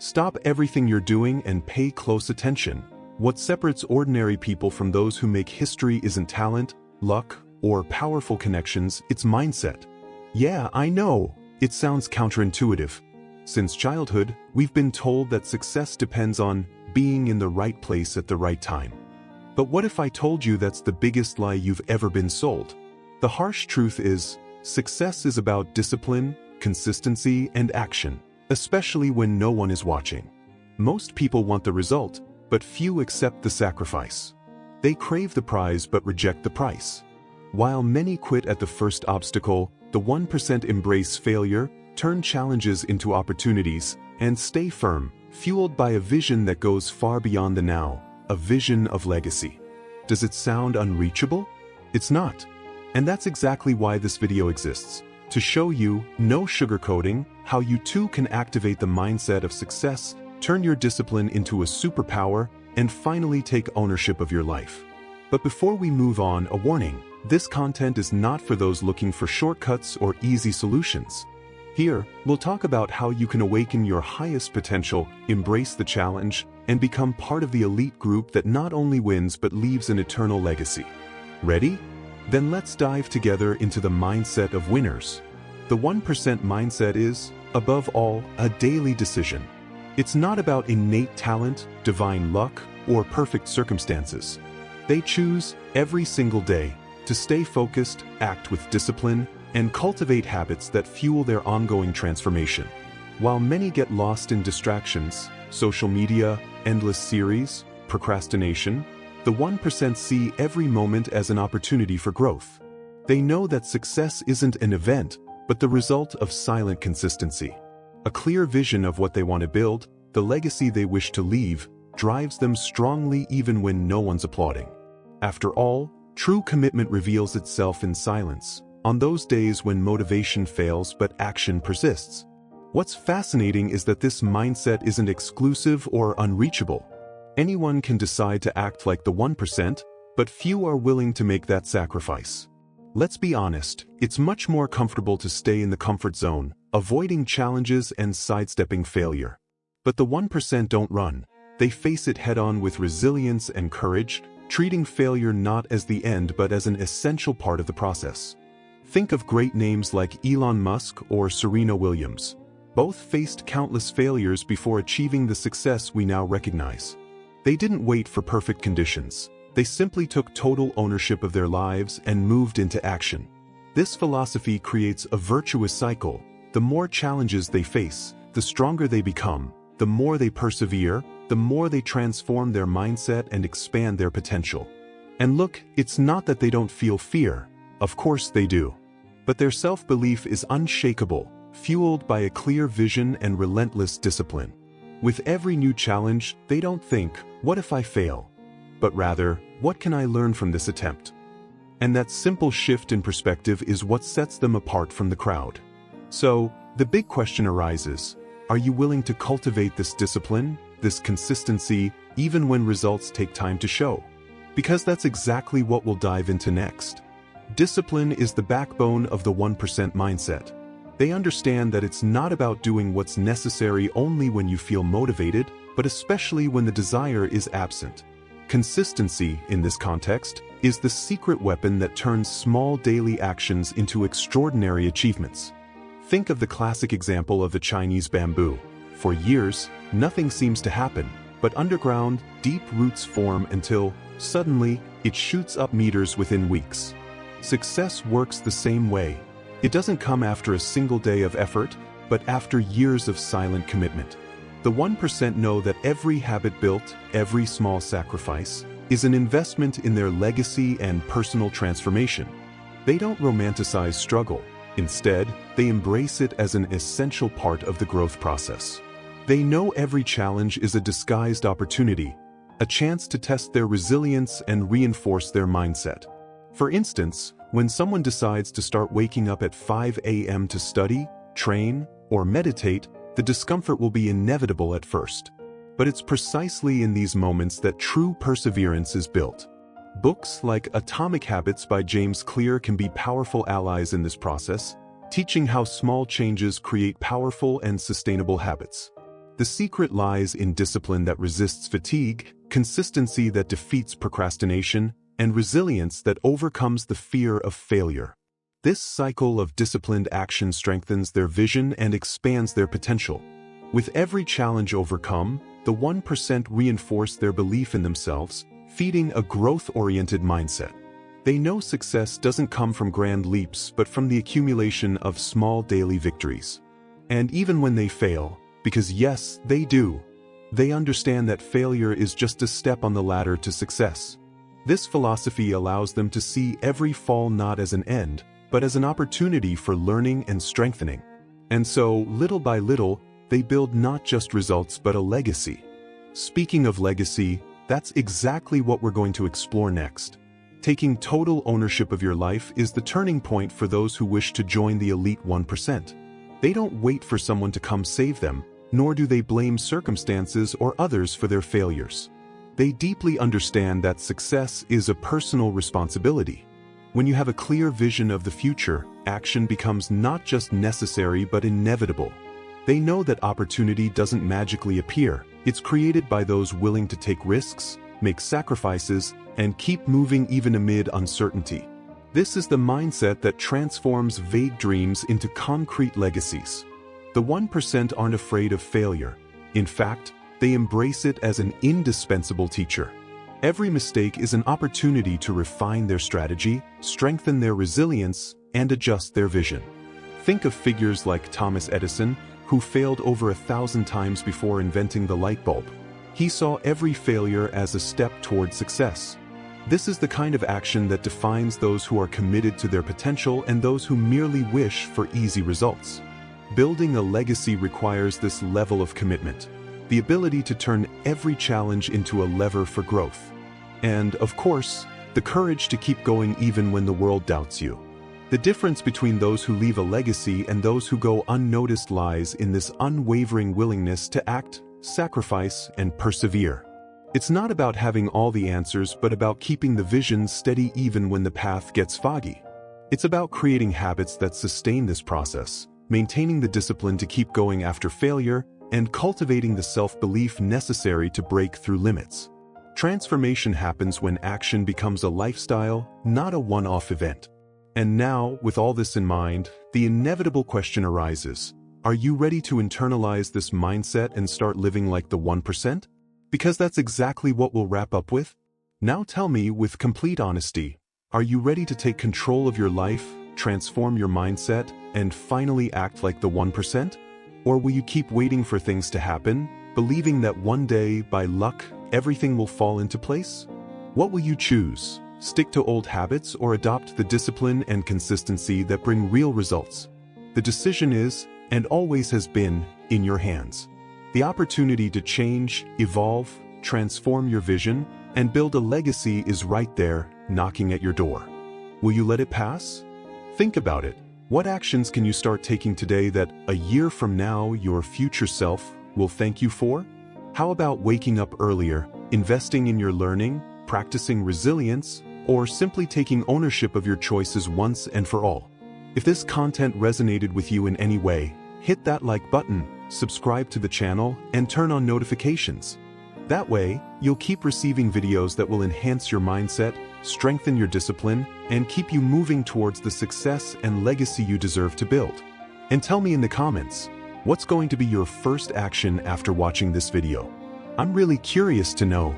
Stop everything you're doing and pay close attention. What separates ordinary people from those who make history isn't talent, luck, or powerful connections, it's mindset. Yeah, I know, it sounds counterintuitive. Since childhood, we've been told that success depends on being in the right place at the right time. But what if I told you that's the biggest lie you've ever been sold? The harsh truth is, success is about discipline, consistency, and action, especially when no one is watching. Most people want the result, but few accept the sacrifice. They crave the prize but reject the price. While many quit at the first obstacle, the 1% embrace failure, turn challenges into opportunities, and stay firm, fueled by a vision that goes far beyond the now, a vision of legacy. Does it sound unreachable? It's not. And that's exactly why this video exists. To show you, no sugarcoating, how you too can activate the mindset of success, turn your discipline into a superpower, and finally take ownership of your life. But before we move on, a warning. This content is not for those looking for shortcuts or easy solutions. Here, we'll talk about how you can awaken your highest potential, embrace the challenge, and become part of the elite group that not only wins but leaves an eternal legacy. Ready? Then let's dive together into the mindset of winners. The 1% mindset is, above all, a daily decision. It's not about innate talent, divine luck, or perfect circumstances. They choose, every single day, to stay focused, act with discipline, and cultivate habits that fuel their ongoing transformation. While many get lost in distractions, social media, endless series, procrastination, the 1% see every moment as an opportunity for growth. They know that success isn't an event, but the result of silent consistency. A clear vision of what they want to build, the legacy they wish to leave, drives them strongly even when no one's applauding. After all, true commitment reveals itself in silence, on those days when motivation fails but action persists. What's fascinating is that this mindset isn't exclusive or unreachable. Anyone can decide to act like the 1%, but few are willing to make that sacrifice. Let's be honest, it's much more comfortable to stay in the comfort zone, avoiding challenges and sidestepping failure. But the 1% don't run. They face it head-on with resilience and courage, treating failure not as the end but as an essential part of the process. Think of great names like Elon Musk or Serena Williams. Both faced countless failures before achieving the success we now recognize. They didn't wait for perfect conditions. They simply took total ownership of their lives and moved into action. This philosophy creates a virtuous cycle. The more challenges they face, the stronger they become. The more they persevere, the more they transform their mindset and expand their potential. And look, it's not that they don't feel fear. Of course they do. But their self-belief is unshakable, fueled by a clear vision and relentless discipline. With every new challenge, they don't think, what if I fail? But rather, what can I learn from this attempt? And that simple shift in perspective is what sets them apart from the crowd. So, the big question arises, are you willing to cultivate this discipline, this consistency, even when results take time to show? Because that's exactly what we'll dive into next. Discipline is the backbone of the 1% mindset. They understand that it's not about doing what's necessary only when you feel motivated, but especially when the desire is absent. Consistency, in this context, is the secret weapon that turns small daily actions into extraordinary achievements. Think of the classic example of the Chinese bamboo. For years, nothing seems to happen, but underground, deep roots form until, suddenly, it shoots up meters within weeks. Success works the same way. It doesn't come after a single day of effort, but after years of silent commitment. The 1% know that every habit built, every small sacrifice, is an investment in their legacy and personal transformation. They don't romanticize struggle. Instead, they embrace it as an essential part of the growth process. They know every challenge is a disguised opportunity, a chance to test their resilience and reinforce their mindset. For instance, when someone decides to start waking up at 5 a.m. to study, train, or meditate, the discomfort will be inevitable at first. But it's precisely in these moments that true perseverance is built. Books like Atomic Habits by James Clear can be powerful allies in this process, teaching how small changes create powerful and sustainable habits. The secret lies in discipline that resists fatigue, consistency that defeats procrastination, and resilience that overcomes the fear of failure. This cycle of disciplined action strengthens their vision and expands their potential. With every challenge overcome, the 1% reinforce their belief in themselves, feeding a growth-oriented mindset. They know success doesn't come from grand leaps but from the accumulation of small daily victories. And even when they fail, because yes, they do, they understand that failure is just a step on the ladder to success. This philosophy allows them to see every fall not as an end, but as an opportunity for learning and strengthening. And so, little by little, they build not just results but a legacy. Speaking of legacy, that's exactly what we're going to explore next. Taking total ownership of your life is the turning point for those who wish to join the elite 1%. They don't wait for someone to come save them, nor do they blame circumstances or others for their failures. They deeply understand that success is a personal responsibility. When you have a clear vision of the future, action becomes not just necessary but inevitable. They know that opportunity doesn't magically appear. It's created by those willing to take risks, make sacrifices, and keep moving even amid uncertainty. This is the mindset that transforms vague dreams into concrete legacies. The 1% aren't afraid of failure. In fact, they embrace it as an indispensable teacher. Every mistake is an opportunity to refine their strategy, strengthen their resilience, and adjust their vision. Think of figures like Thomas Edison, who failed over 1,000 times before inventing the light bulb. He saw every failure as a step toward success. This is the kind of action that defines those who are committed to their potential and those who merely wish for easy results. Building a legacy requires this level of commitment, the ability to turn every challenge into a lever for growth. And, of course, the courage to keep going even when the world doubts you. The difference between those who leave a legacy and those who go unnoticed lies in this unwavering willingness to act, sacrifice, and persevere. It's not about having all the answers but about keeping the vision steady even when the path gets foggy. It's about creating habits that sustain this process, maintaining the discipline to keep going after failure, and cultivating the self-belief necessary to break through limits. Transformation happens when action becomes a lifestyle, not a one-off event. And now, with all this in mind, the inevitable question arises: are you ready to internalize this mindset and start living like the 1%? Because that's exactly what we'll wrap up with. Now tell me with complete honesty, are you ready to take control of your life, transform your mindset, and finally act like the 1%? Or will you keep waiting for things to happen, believing that one day, by luck, everything will fall into place? What will you choose? Stick to old habits or adopt the discipline and consistency that bring real results? The decision is, and always has been, in your hands. The opportunity to change, evolve, transform your vision, and build a legacy is right there, knocking at your door. Will you let it pass? Think about it. What actions can you start taking today that, a year from now, your future self will thank you for? How about waking up earlier, investing in your learning, practicing resilience, or simply taking ownership of your choices once and for all? If this content resonated with you in any way, hit that like button, subscribe to the channel, and turn on notifications. That way, you'll keep receiving videos that will enhance your mindset, strengthen your discipline, and keep you moving towards the success and legacy you deserve to build. And tell me in the comments, what's going to be your first action after watching this video? I'm really curious to know.